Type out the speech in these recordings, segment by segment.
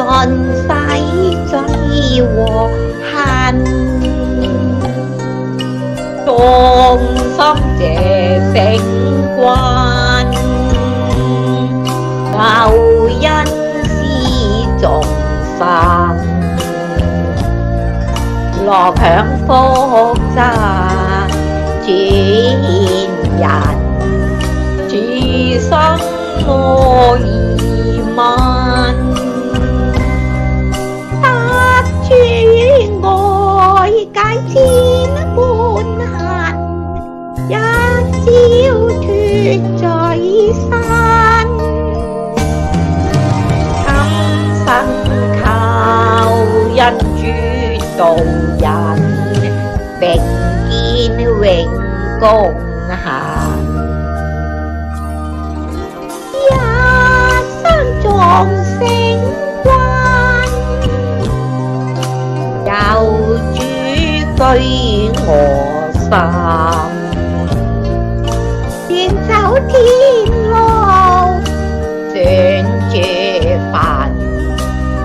盡世最和恨，眾心謝聖君，救恩施眾生，樂享福澤轉人，此生我已問，得主愛解千般恨，一朝脫罪身，今生靠恩主導引，並見永公行。眾聖君，有主居我心，願走天路，選諸法，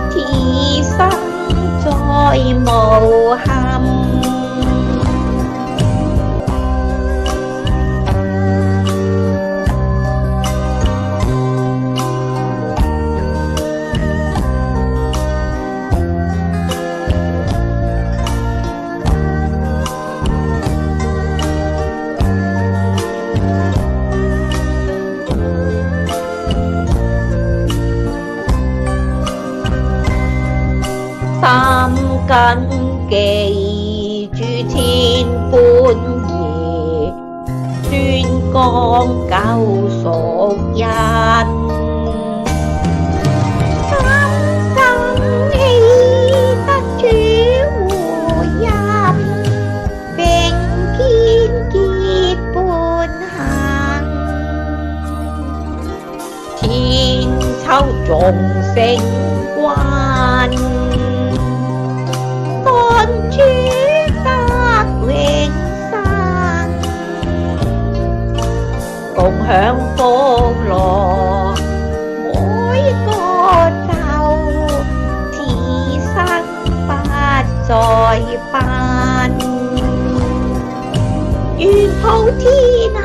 此生再無憾。三根記住天般義，宣講救贖人。今生喜得主護蔭，並見結伴行。千秋眾聖君，主得永生，共享福樂，每個就此生不再分，願普天下